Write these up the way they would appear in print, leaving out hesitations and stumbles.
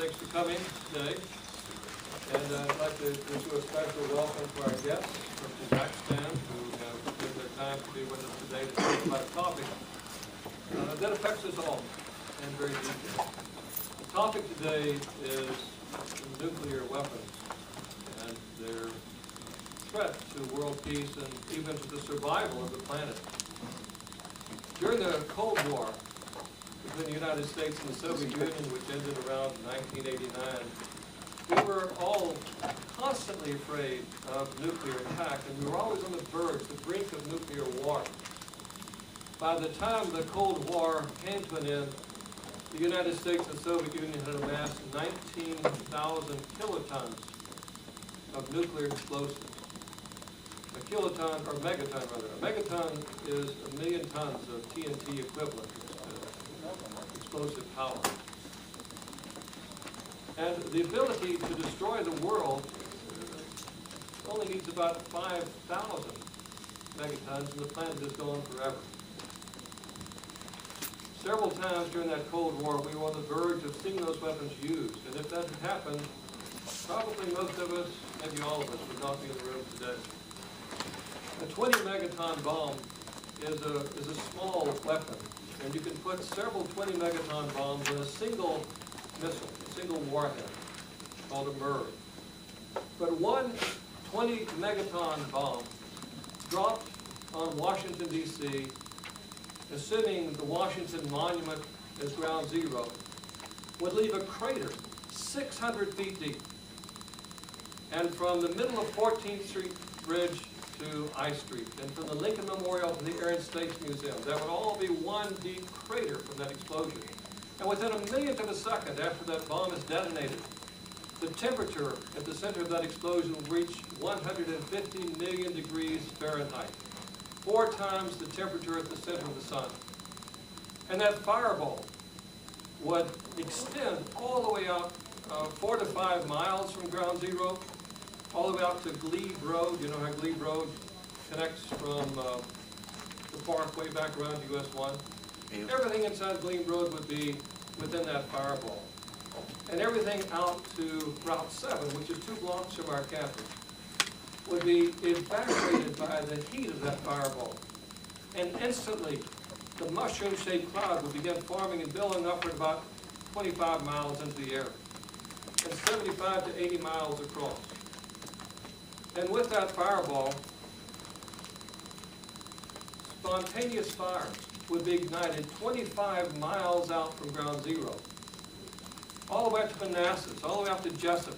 thanks for coming today. And I'd like to issue a special welcome to our guests from Kazakhstan who have taken their time to be with us today to talk about a topic that affects us all and very deeply. The topic today is nuclear weapons and their threat to world peace and even to the survival of the planet. During the Cold War between the United States and the Soviet Union, which ended around 1989, we were all constantly afraid of nuclear attack, and we were always on the verge, the brink of nuclear war. By the time the Cold War came to an end, the United States and the Soviet Union had amassed 19,000 kilotons of nuclear explosives. A kiloton, or megaton rather. A megaton is 1,000,000 tons of TNT equivalent explosive power. And the ability to destroy the world only needs about 5,000 megatons, and the planet is gone forever. Several times during that Cold War, we were on the verge of seeing those weapons used. And if that had happened, probably most of us, maybe all of us, would not be in the room today. A 20 megaton bomb is a small weapon, and you can put several 20 megaton bombs in a single missile, a single warhead, called a MIRV. But one 20 megaton bomb dropped on Washington, D.C., assuming the Washington Monument is ground zero, would leave a crater 600 feet deep. And from the middle of 14th Street Bridge to I Street, and from the Lincoln Memorial to the Air and Space Museum, that would all be one deep crater from that explosion. And within a millionth of a second after that bomb is detonated, the temperature at the center of that explosion will reach 150 million degrees Fahrenheit, 4 times the temperature at the center of the sun. And that fireball would extend all the way out 4 to 5 miles from ground zero, all the way out to Glebe Road. You know how Glebe Road connects from the parkway back around US 1? Yeah. Everything inside Glebe Road would be within that fireball. And everything out to Route 7, which is 2 blocks from our campus, would be evaporated by the heat of that fireball. And instantly, the mushroom-shaped cloud would begin forming and billowing upward about 25 miles into the air, and 75 to 80 miles across. And with that fireball, spontaneous fires would be ignited 25 miles out from ground zero, all the way up to Manassas, all the way up to Jessup.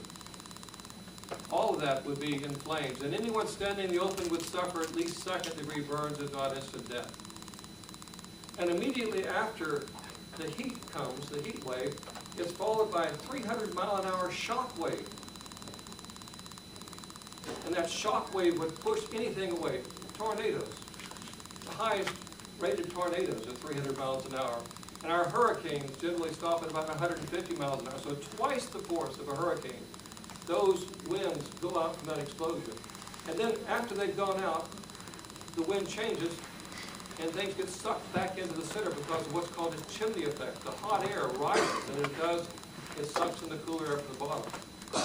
All of that would be in flames, and anyone standing in the open would suffer at least second-degree burns, if not instant death. And immediately after the heat comes, the heat wave, it's followed by a 300-mile-an-hour shock wave. And that shock wave would push anything away. Tornadoes. The highest rated tornadoes are 300 miles an hour. And our hurricanes generally stop at about 150 miles an hour, so twice the force of a hurricane. Those winds go out from that explosion. And then after they've gone out, the wind changes and things get sucked back into the center because of what's called a chimney effect. The hot air rises, and it sucks in the cooler air from the bottom.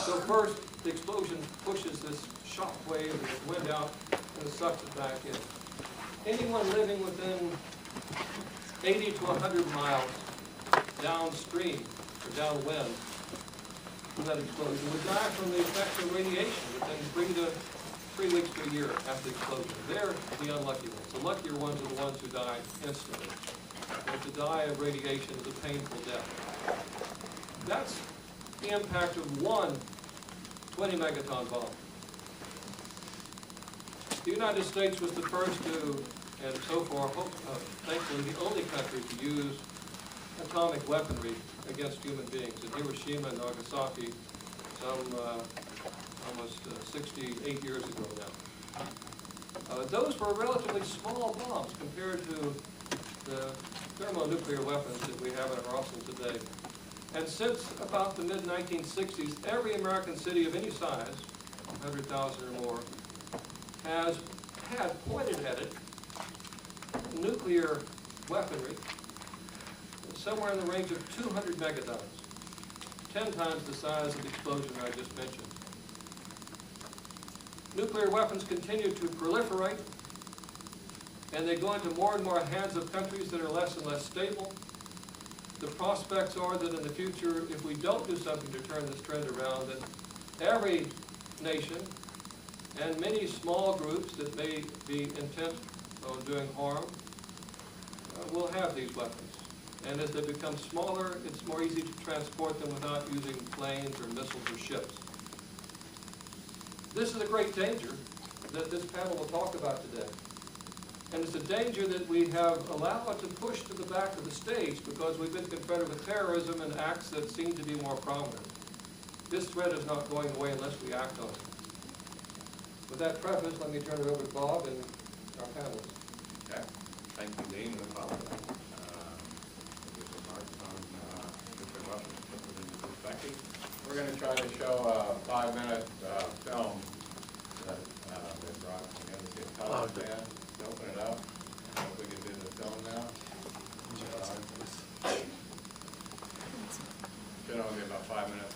So first, the explosion pushes this shock wave and this wind out, and it sucks it back in. Anyone living within 80 to 100 miles downstream or downwind from that explosion would die from the effects of radiation within 3 weeks to a year after the explosion. They're the unlucky ones. The luckier ones are the ones who die instantly. But to die of radiation is a painful death. That's the impact of one 20 megaton bomb. The United States was the first to, and so far, thankfully, the only country to use atomic weaponry against human beings. In Hiroshima and Nagasaki, almost 68 years ago now. Those were relatively small bombs compared to the thermonuclear weapons that we have in our arsenal today. And since about the mid-1960s, every American city of any size, 100,000 or more, has had pointed at it nuclear weaponry somewhere in the range of 200 megatons. 10 times the size of the explosion I just mentioned. Nuclear weapons continue to proliferate, and they go into more and more hands of countries that are less and less stable. The prospects are that in the future, if we don't do something to turn this trend around, that every nation and many small groups that may be intent on doing harm will have these weapons. And as they become smaller, it's more easy to transport them without using planes or missiles or ships. This is a great danger that this panel will talk about today. And it's a danger that we have allowed to push to the back of the stage because we've been confronted with terrorism and acts that seem to be more prominent. This threat is not going away unless we act on it. With that preface, let me turn it over to Bob and our panelists. Okay. Thank you, Dean, and Bob. Remarks on nuclear weapons put them into perspective. We're going to try to show a 5-minute film that they brought together. See a television fan. Open it up. I hope we can do the film now. Should only be about 5 minutes.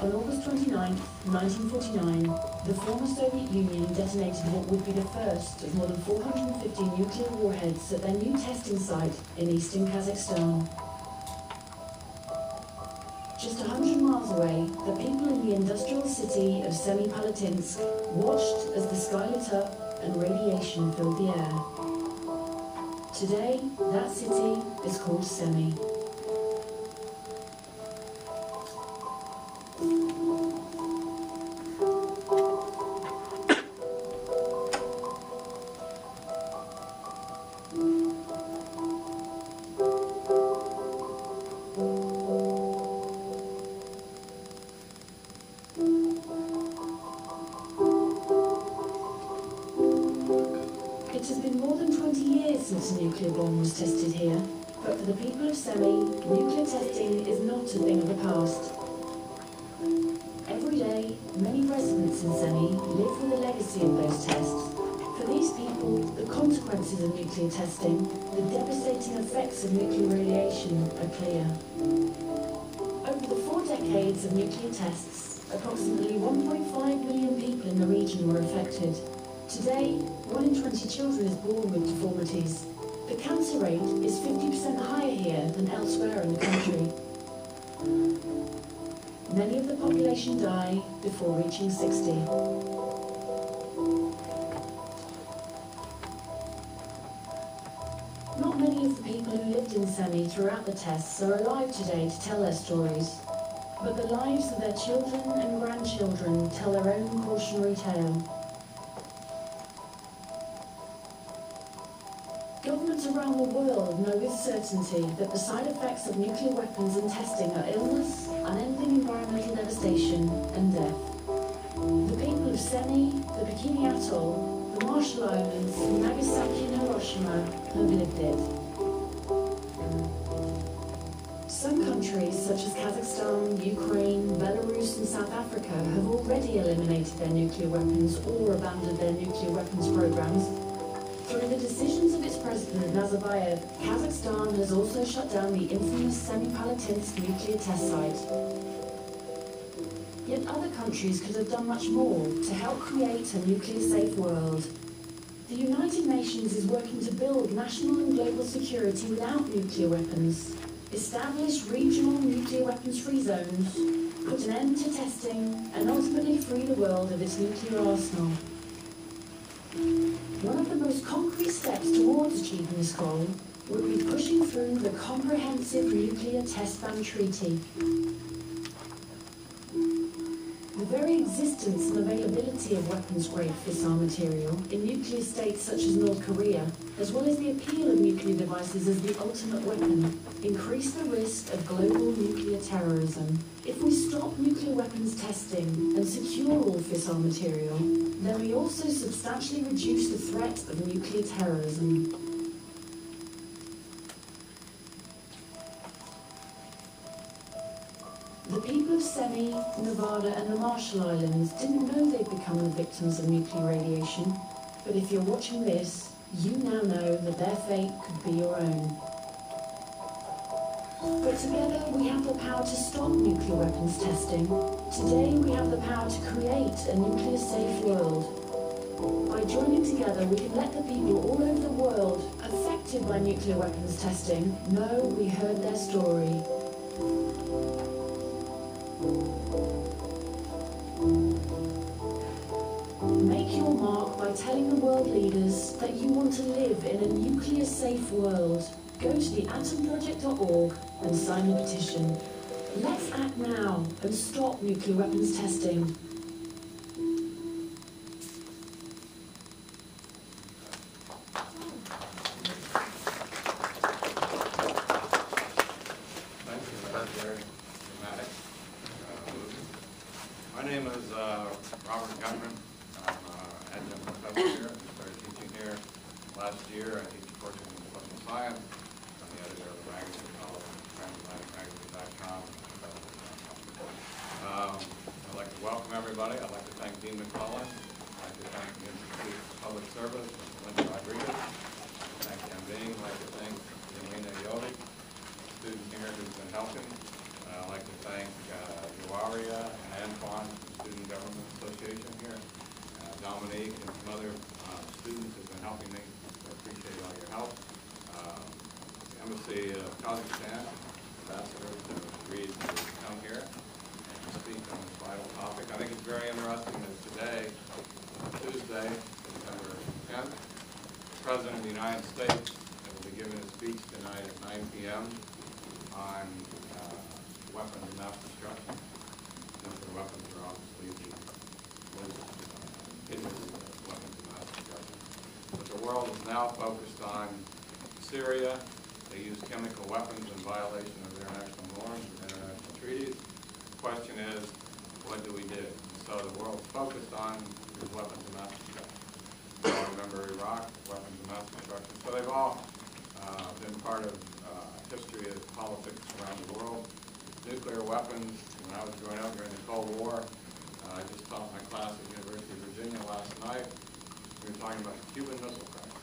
On August 29, 1949, the former Soviet Union detonated what would be the first of more than 450 nuclear warheads at their new testing site in eastern Kazakhstan. Just 100 miles away, the people in the industrial city of Semipalatinsk watched as the sky lit up and radiation filled the air. Today, that city is called Semi. It has been more than 20 years since a nuclear bomb was tested here, but for the people of Semi, nuclear testing is not a thing of the past. Every day, many residents in Semi live with the legacy of those tests. For these people, the consequences of nuclear testing, the devastating effects of nuclear radiation are clear. Over the 4 decades of nuclear tests, approximately 1.5 million people in the region were affected. Today, 1 in 20 children is born with deformities. The cancer rate is 50% higher here than elsewhere in the country. Many of the population die before reaching 60. Not many of the people who lived in Semi throughout the tests are alive today to tell their stories, but the lives of their children and grandchildren tell their own cautionary tale. Governments around the world know with certainty that the side effects of nuclear weapons and testing are illness, unending environmental devastation, and death. The people of Semi, the Bikini Atoll, the Marshall Islands, Nagasaki and Hiroshima have lived it. Some countries, such as Kazakhstan, Ukraine, Belarus and South Africa, have already eliminated their nuclear weapons or abandoned their nuclear weapons programs. Through the decisions of its president, Nazarbayev, Kazakhstan has also shut down the infamous Semipalatinsk nuclear test site. Yet other countries could have done much more to help create a nuclear-safe world. The United Nations is working to build national and global security without nuclear weapons, establish regional nuclear weapons-free zones, put an end to testing, and ultimately free the world of its nuclear arsenal. One of the most concrete steps towards achieving this goal would be pushing through the Comprehensive Nuclear Test Ban Treaty. The very existence and availability of weapons-grade fissile material in nuclear states such as North Korea, as well as the appeal of nuclear devices as the ultimate weapon, increase the risk of global nuclear terrorism. If we stop nuclear weapons testing and secure all fissile material, then we also substantially reduce the threat of nuclear terrorism. The people of Semi, Nevada and the Marshall Islands didn't know they'd become the victims of nuclear radiation, But if you're watching this, you now know that their fate could be your own. But together we have the power to stop nuclear weapons testing. Today we have the power to create a nuclear-safe world. By joining together, we can let the people all over the world affected by nuclear weapons testing know we heard their story. Make your mark by telling the world leaders that you want to live in a nuclear-safe world. Go to theatomproject.org and sign the petition. Let's act now and stop nuclear weapons testing. Thank you. That's very dramatic. My name is Robert Gutman. I'm adjunct professor here. I started teaching here last year. I teach courses in political science. I'm the editor of the magazine called transatlanticmagazine.com. I'd like to welcome everybody. I'd like to thank Dean McClellan. I'd like to thank the Institute for Public Service, Linda Rodriguez. Thank Ken Bing. I'd like to thank Yelena Yovi, student here who's been helping. I'd like to thank Joaria and Antoine from the Student Government Association here. Dominique and some other students have been helping me. I appreciate all your help. The Embassy of Kazakhstan, ambassadors have agreed to come here and speak on this vital topic. I think it's very interesting that today, Tuesday, September 10th, the President of the United States will be giving a speech tonight at 9 p.m. on weapons of mass destruction. Nuclear weapons are obviously the most hideous weapons of mass destruction. But the world is now focused on Syria. They use chemical weapons in violation of international norms and international treaties. The question is, what do we do? So the world's focused on these weapons of mass destruction. You all remember Iraq, weapons of mass destruction. So they've all been part of history of politics around the world. Nuclear weapons, when I was growing up during the Cold War, I just taught my class at the University of Virginia last night. We were talking about the Cuban Missile Crisis.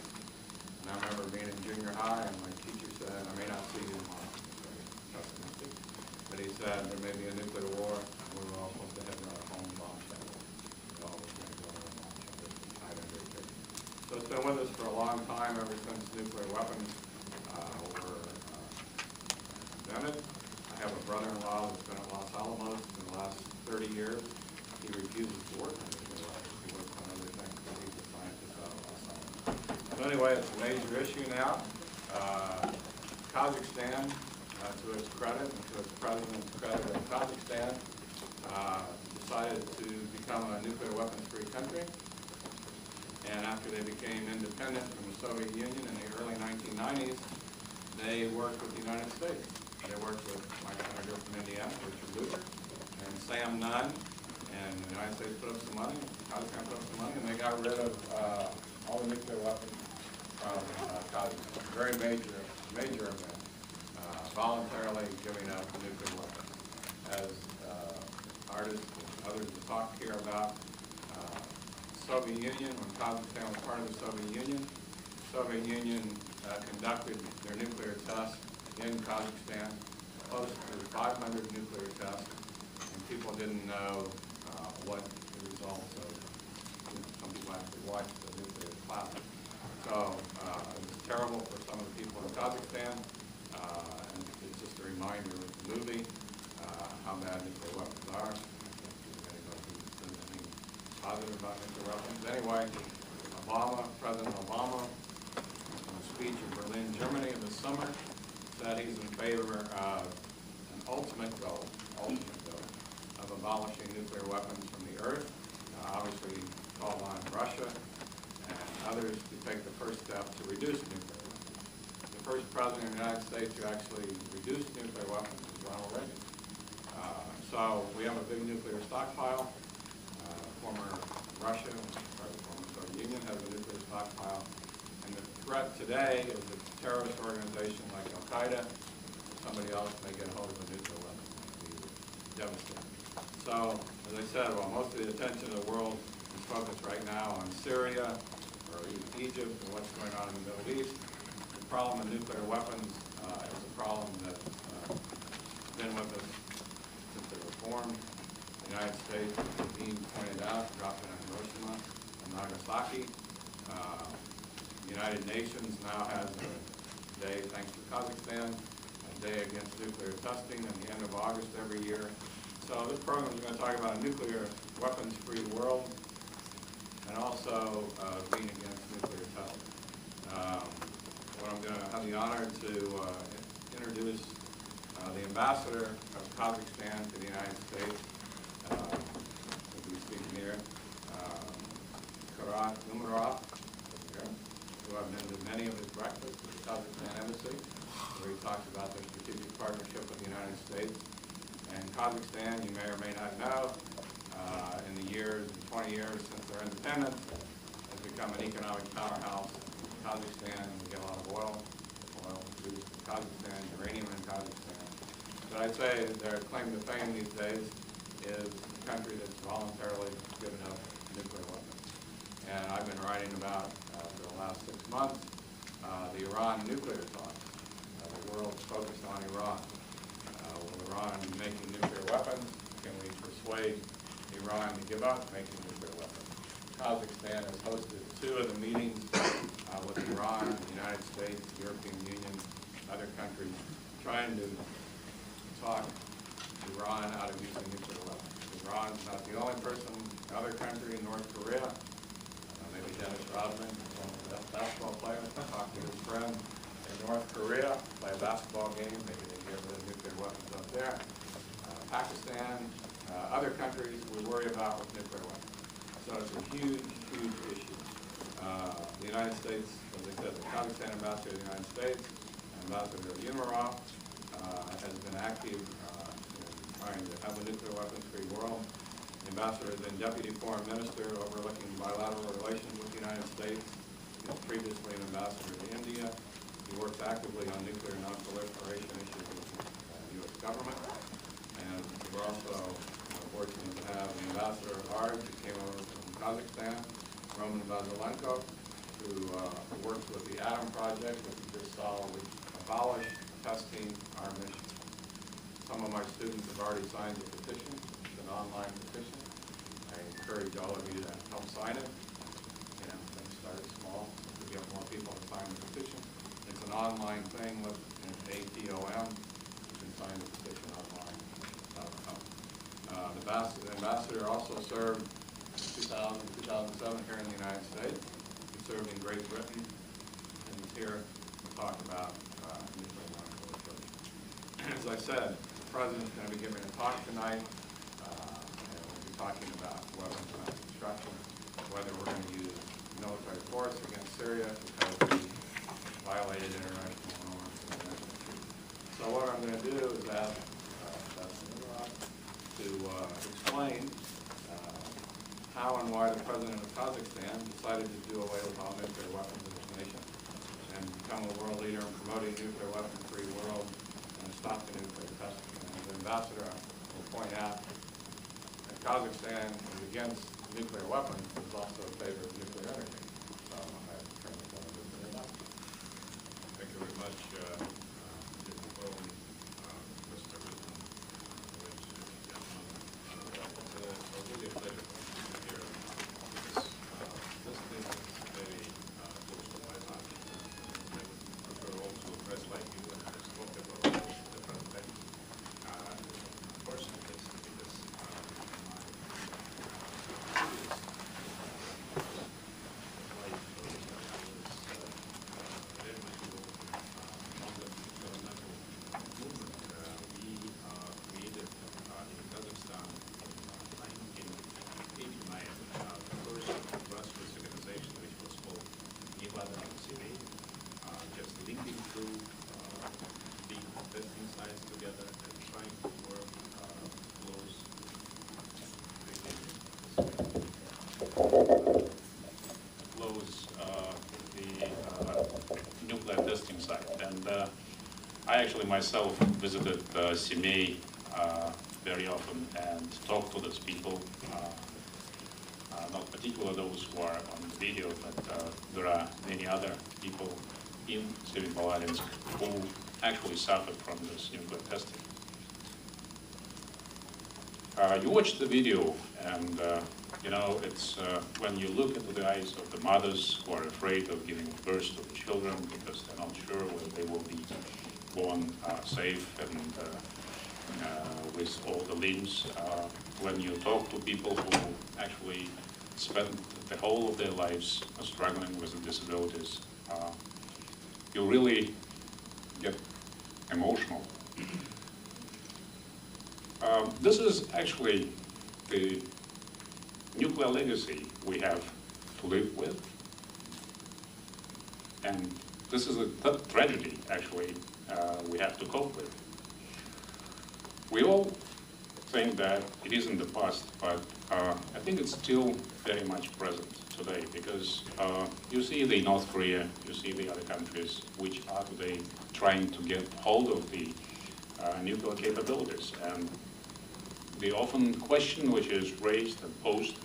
And I remember being in junior high, and my teacher said, I may not see you tomorrow, very pessimistic, but he said there may be a nuclear war, and we were all supposed to head to our home bomb shelter. We all was going to go to our bomb shelter. So it's been with us for a long time, ever since nuclear weapons were invented. I have a brother-in-law that's been at Los Alamos for the last 30 years. He refuses to work on nuclear weapons. He works on other things, but he's a scientist out of Los Alamos. So anyway, it's a major issue now. Kazakhstan, to its credit and to its president's credit, Kazakhstan decided to become a nuclear weapons-free country. And after they became independent from the Soviet Union in the early 1990s, they worked with the United States. They worked with my senator from Indiana, Richard Lugar, and Sam Nunn, and the United States put up some money, Kazakhstan put up some money, and they got rid of all the nuclear weapons from Kazakhstan. Very major event, voluntarily giving up nuclear weapons. As artists and others have talked here about, Soviet Union, when Kazakhstan was part of the Soviet Union conducted their nuclear tests in Kazakhstan, close to 500 nuclear tests, and people didn't know what the results of, some people actually watched the nuclear collapse. So it was terrible for some of the people in Kazakhstan, and it's just a reminder with the movie how bad nuclear weapons are. Positive about nuclear weapons. Anyway, President Obama, in a speech in Berlin, Germany in the summer, said he's in favor of an ultimate goal of abolishing nuclear weapons from the earth. Obviously, called on Russia and others to take the first step to reduce nuclear weapons. The first president of the United States who actually reduced nuclear weapons was Ronald Reagan. So we have a big nuclear stockpile. Former Russia, or the former Soviet Union, has a nuclear stockpile. And the threat today is a terrorist organization like Al-Qaeda, somebody else may get a hold of a nuclear weapon and be devastating. So, as I said, well, most of the attention of the world is focused right now on Syria, or Egypt, and what's going on in the Middle East. The problem of nuclear weapons is a problem that's been with us since they were formed. The United States, as Dean pointed out, dropped it on Hiroshima and Nagasaki. The United Nations now has a day, thanks to Kazakhstan, a day against nuclear testing at the end of August every year. So this program is going to talk about a nuclear weapons-free world and also being against nuclear testing. What I'm going to have the honor to introduce the ambassador of Kazakhstan to the United States, will be speaking here, Karat Umarov, who I've been to many of his breakfasts at the Kazakhstan Embassy, where he talks about their strategic partnership with the United States. And Kazakhstan, you may or may not know, in the 20 years since their independence, has become an economic powerhouse. Kazakhstan, we get a lot of oil produced in Kazakhstan, uranium in Kazakhstan. But I'd say their claim to fame these days is a country that's voluntarily given up nuclear weapons. And I've been writing about, for the last 6 months, the Iran nuclear talks. The world's focused on Iran. Will Iran be making nuclear weapons? Can we persuade Iran to give up making nuclear weapons? Kazakhstan has hosted 2 of the meetings with Iran, the United States, the European Union, other countries, trying to talk Iran out of using nuclear weapons. Iran's not the only person, other country, North Korea, maybe Dennis Rodman, one of the best basketball players, talked to his friend in North Korea, play a basketball game, maybe they get rid of nuclear weapons up there. Pakistan, other countries we worry about with nuclear weapons. So it's a huge, huge issue. The United States, as I said, the Kazakhstan ambassador to the United States, Ambassador Umarov, has been active in trying to have a nuclear weapons-free world. The ambassador has been deputy foreign minister overlooking bilateral relations with the United States. He was previously an ambassador to India. He works actively on nuclear non-proliferation issues with the U.S. government. And we're also fortunate to have an ambassador at large who came over from Kazakhstan, Roman Vazilenko, who works with the Atom Project, which we just saw, which abolished testing our mission. Some of my students have already signed the petition. It's an online petition. I encourage all of you to help sign it. You know, things start small. We get more people to sign the petition. It's an online thing with an ATOM. You can sign the petition online. The ambassador also served in 2007 here in the United States. He served in Great Britain, and he's here to talk about nuclear non-proliferation. As I said, the President's going to be giving a talk tonight, and we'll be talking about weapons of mass destruction, whether we're going to use military force against Syria because we violated international norms and international treaties. So what I'm going to do is ask to explain how and why the President of Kazakhstan decided to do away with all nuclear weapons in his nation and become a world leader in promoting a nuclear weapon-free world and stop the nuclear testing. And the ambassador will point out that Kazakhstan is against nuclear weapons, but is also in favor of nuclear energy. So I turn this over to the ambassador. Thank you very much, Mr. President. It's really a pleasure to be here because this thing is very close to my heart. I prefer also a press like you and I spoke about different things. Unfortunately, because my life was very much involved in the governmental movement. We created in Kazakhstan in 1989 the first grassroots organization which was called Sept, just linking through big testing sites together and trying to work close the nuclear testing site. And I actually myself visited Sept very often and talked to those people. not particularly those who are on the video, but there are many other people in Semipalatinsk who actually suffered from this nuclear testing. You watch the video, and you know, it's when you look into the eyes of the mothers who are afraid of giving birth to the children because they're not sure whether they will be born safe and with all the limbs. When you talk to people who actually spend the whole of their lives struggling with the disabilities, you really get emotional. This is actually the nuclear legacy we have to live with. And this is a tragedy, actually, we have to cope with. We all think that it is in the past, but I think it's still very much present today, because you see the North Korea, you see the other countries which are today trying to get hold of the nuclear capabilities. And the often question which is raised and posed,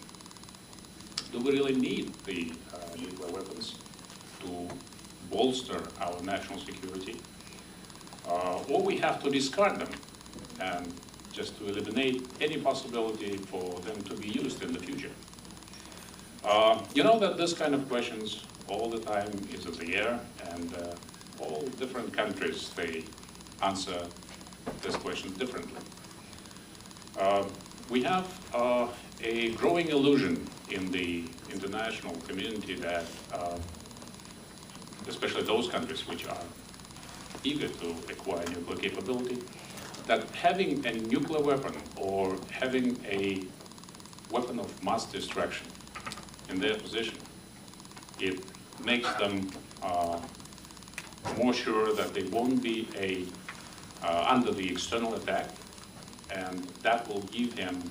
do we really need the nuclear weapons to bolster our national security? Or we have to discard them and just to eliminate any possibility for them to be used in the future? You know that this kind of questions all the time is in the air, and all different countries, they answer this question differently. We have a growing illusion in the international community that, especially those countries which are eager to acquire nuclear capability, that having a nuclear weapon or having a weapon of mass destruction in their possession, it makes them more sure that they won't be under the external attack, and that will give them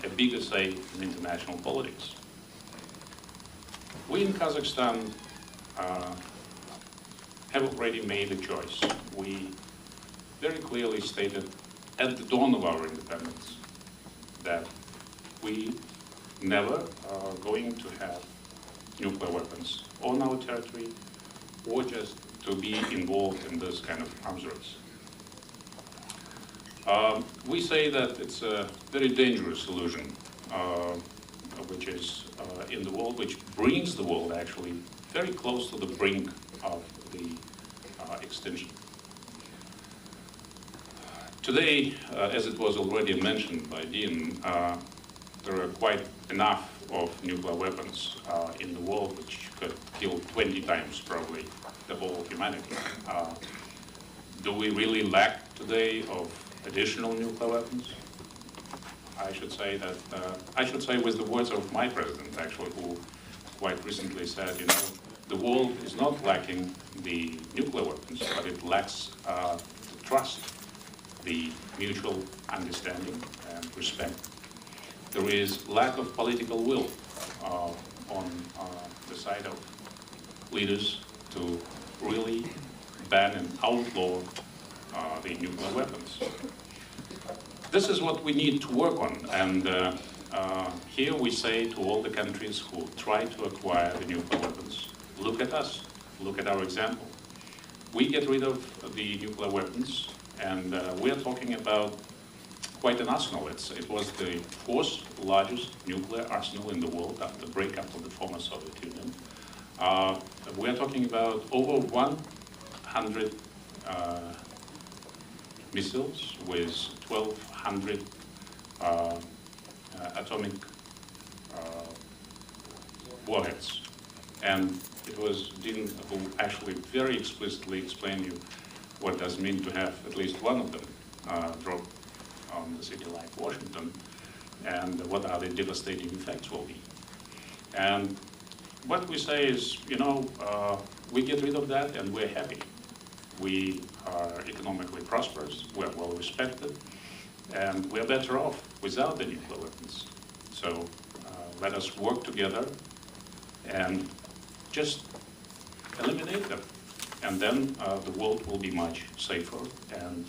a bigger say in international politics. We in Kazakhstan have already made a choice. We very clearly stated at the dawn of our independence that we never are going to have nuclear weapons on our territory or just to be involved in this kind of arms race. We say that it's a very dangerous illusion, which is in the world, which brings the world actually very close to the brink of the extinction. Today, as it was already mentioned by Dean, there are quite enough of nuclear weapons in the world which could kill 20 times probably the whole of humanity. Do we really lack today of additional nuclear weapons? I should say that, with the words of my president, actually, who quite recently said, you know, the world is not lacking the nuclear weapons, but it lacks the trust, the mutual understanding and respect. There is lack of political will on the side of leaders to really ban and outlaw the nuclear weapons. This is what we need to work on, and here we say to all the countries who try to acquire the nuclear weapons, look at us, look at our example. We get rid of the nuclear weapons, and we are talking about quite an arsenal. It was the fourth largest nuclear arsenal in the world after the breakup of the former Soviet Union. We are talking about over 100 missiles with 1,200 atomic warheads. And it was Dean who actually very explicitly explained you what does it mean to have at least one of them dropped on the city like Washington, and what are the devastating effects will be. And what we say is, you know, we get rid of that and we're happy. We are economically prosperous, we're well respected, and we're better off without the nuclear weapons. So let us work together and just eliminate them. And then the world will be much safer, and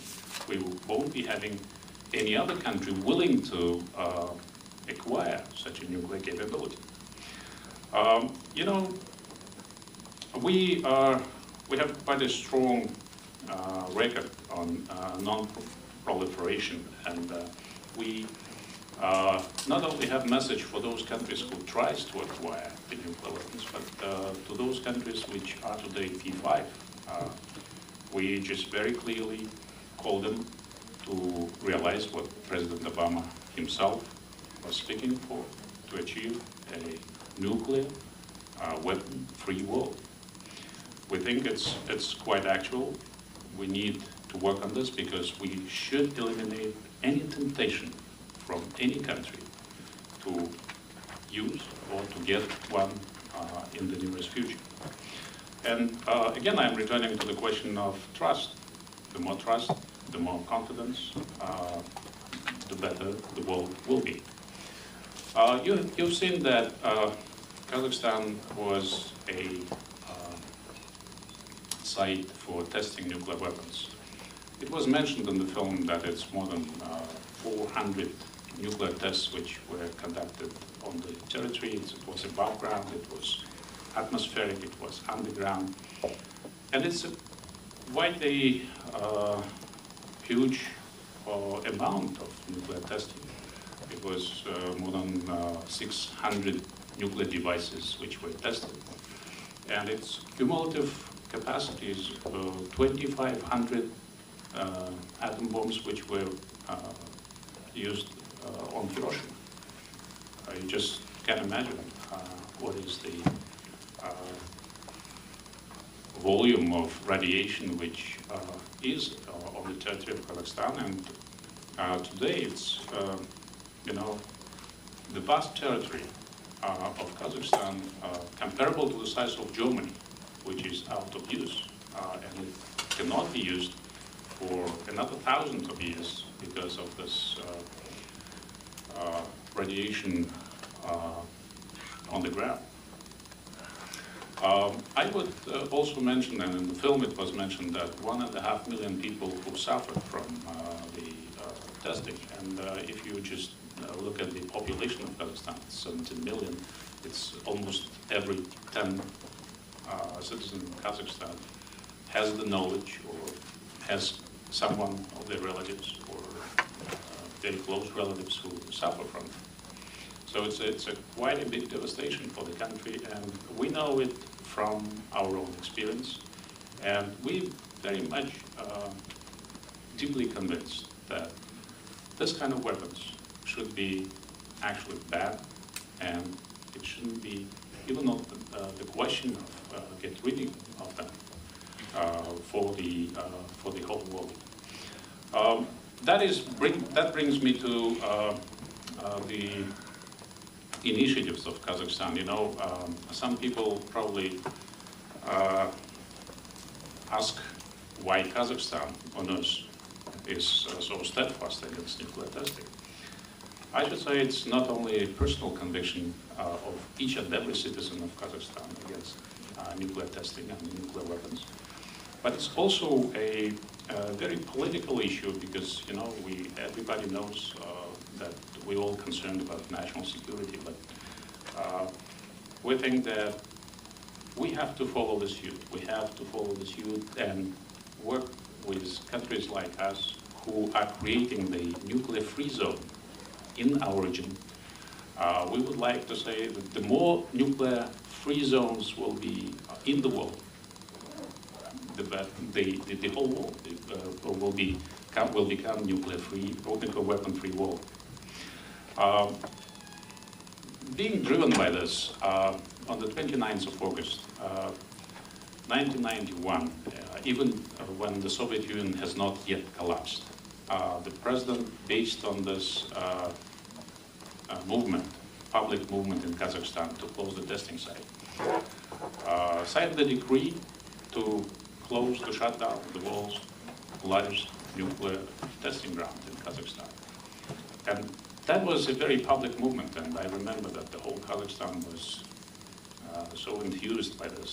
we won't be having any other country willing to acquire acquire such a nuclear capability. You know, we have quite a strong record on non-proliferation, and we not only have message for those countries who tries to acquire the nuclear weapons, but to those countries which are today P5, we just very clearly call them to realize what President Obama himself was speaking for, to achieve a nuclear weapon-free world. We think it's quite actual. We need to work on this because we should eliminate any temptation from any country to use or to get one in the nearest future. And again, I'm returning to the question of trust. The more trust, the more confidence, the better the world will be. You've seen that Kazakhstan was a site for testing nuclear weapons. It was mentioned in the film that it's more than 400 nuclear tests which were conducted on the territory. It was above ground, it was atmospheric, it was underground. And it's quite a huge amount of nuclear testing. It was more than 600 nuclear devices which were tested. And its cumulative capacity is 2,500 atom bombs which were used on Hiroshima. You just can't imagine what is the volume of radiation which is on the territory of Kazakhstan. And today it's, you know, the vast territory of Kazakhstan comparable to the size of Germany, which is out of use, and it cannot be used for another thousands of years because of this radiation on the ground. I would also mention, and in the film it was mentioned, that 1.5 million people who suffered from the testing, and if you just look at the population of Kazakhstan, it's 17 million, it's almost every 10 citizen in Kazakhstan has the knowledge or has someone of their relatives or very close relatives who suffer from it. So it's quite a big devastation for the country, and we know it from our own experience, and we very much deeply convinced that this kind of weapons should be actually banned, and it shouldn't be even not the question of get rid of them for the whole world. That brings me to the initiatives of Kazakhstan. You know, some people probably ask why Kazakhstan on Earth is so steadfast against nuclear testing. I should say it's not only a personal conviction of each and every citizen of Kazakhstan against nuclear testing and nuclear weapons, but it's also a very political issue because, you know, everybody knows that we're all concerned about national security, but we think that we have to follow the suit. We have to follow the suit and work with countries like us who are creating the nuclear-free zone in our region. We would like to say that the more nuclear-free zones will be in the world, the whole world will become nuclear-free, nuclear weapon-free world. Being driven by this, on the 29th of August, 1991, even when the Soviet Union has not yet collapsed, the president, based on this movement, public movement in Kazakhstan to close the testing site, signed the decree to shut down the world's largest nuclear testing ground in Kazakhstan. And that was a very public movement, and I remember that the whole Kazakhstan was so enthused by this.